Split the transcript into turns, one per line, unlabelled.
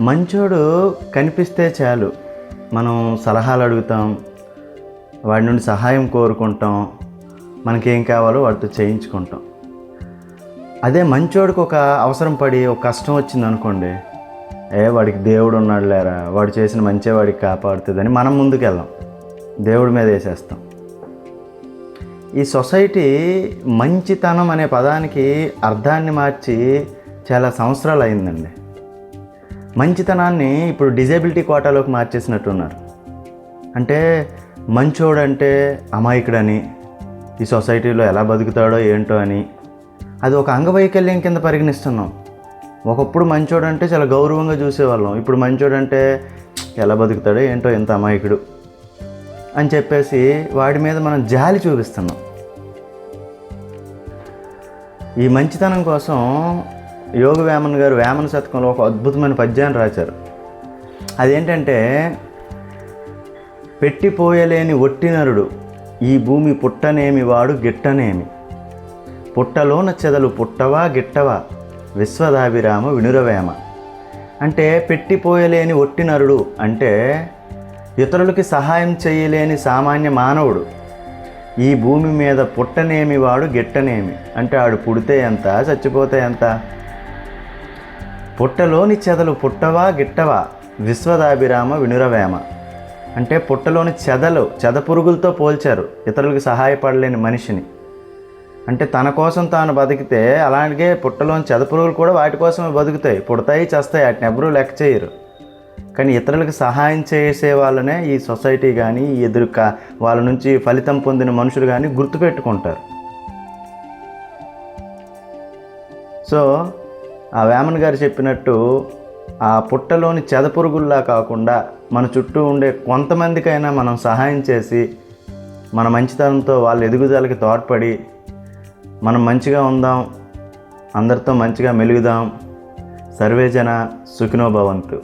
మంచోడు కనిపిస్తే చాలు, మనం సలహాలు అడుగుతాం, వాడి నుండి సహాయం కోరుకుంటాం, మనకేం కావాలో వాడితో చేయించుకుంటాం. అదే మంచోడికి ఒక అవసరం పడి ఒక కష్టం వచ్చింది అనుకోండి, వాడికి దేవుడు ఉన్నాడు లేరా, వాడు చేసిన మంచే వాడికి కాపాడుతుందని మనం ముందుకెళ్ళాం, దేవుడి మీద వేసేస్తాం. ఈ సొసైటీ మంచితనం అనే పదానికి అర్థాన్ని మార్చి చాలా సంవత్సరాలు అయిందండి. మంచితనాన్ని ఇప్పుడు డిజేబిలిటీ కోటాలోకి మార్చేసినట్టున్నారు. అంటే మంచోడంటే అమాయకుడని, ఈ సొసైటీలో ఎలా బతుకుతాడో ఏంటో అని, అది ఒక అంగవైకల్యం కింద పరిగణిస్తున్నాం. ఒకప్పుడు మంచోడంటే చాలా గౌరవంగా చూసేవాళ్ళం, ఇప్పుడు మంచోడంటే ఎలా బతుకుతాడో ఏంటో, ఎంత అమాయకుడు అని చెప్పేసి వాడి మీద మనం జాలి చూపిస్తున్నాం. ఈ మంచితనం కోసం యోగ వేమన్ గారు వేమన శతకంలో ఒక అద్భుతమైన పద్యాన్ని రాశారు. అదేంటంటే, పెట్టిపోయలేని ఒట్టినరుడు ఈ భూమి పుట్టనేమి వాడు గిట్టనేమి, పుట్టలోన చెదలు పుట్టవా గిట్టవా విశ్వదాభిరామ వినురవేమ. అంటే పెట్టిపోయలేని ఒట్టినరుడు అంటే ఇతరులకి సహాయం చేయలేని సామాన్య మానవుడు. ఈ భూమి మీద పుట్టనేమి వాడు గిట్టనేమి అంటే ఆడు పుడితే ఎంత, చచ్చిపోతే ఎంత. పుట్టలోని చెదలు పుట్టవా గిట్టవా విశ్వదాభిరామ వినురవేమ అంటే పుట్టలోని చెదపురుగులతో పోల్చారు ఇతరులకు సహాయపడలేని మనిషిని. అంటే తన కోసం తాను బతికితే అలాగే పుట్టలోని చెదపురుగులు కూడా వాటి కోసమే బతుకుతాయి, పుడతాయి, చేస్తాయి, వాటిని ఎవరూ లెక్క చేయరు. కానీ ఇతరులకు సహాయం చేసే వాళ్ళనే ఈ సొసైటీ కానీ వాళ్ళ నుంచి ఫలితం పొందిన మనుషులు కానీ గుర్తుపెట్టుకుంటారు. సో ఆ వేమన్ గారు చెప్పినట్టు ఆ పుట్టలోని చెదపురుగుల్లా కాకుండా మన చుట్టూ ఉండే కొంతమందికైనా మనం సహాయం చేసి మన మంచితనంతో వాళ్ళ ఎదుగుదలకి తోడ్పడి మనం మంచిగా ఉందాం, అందరితో మంచిగా మెలుగుదాం. సర్వేజన సుఖినో భవంతు.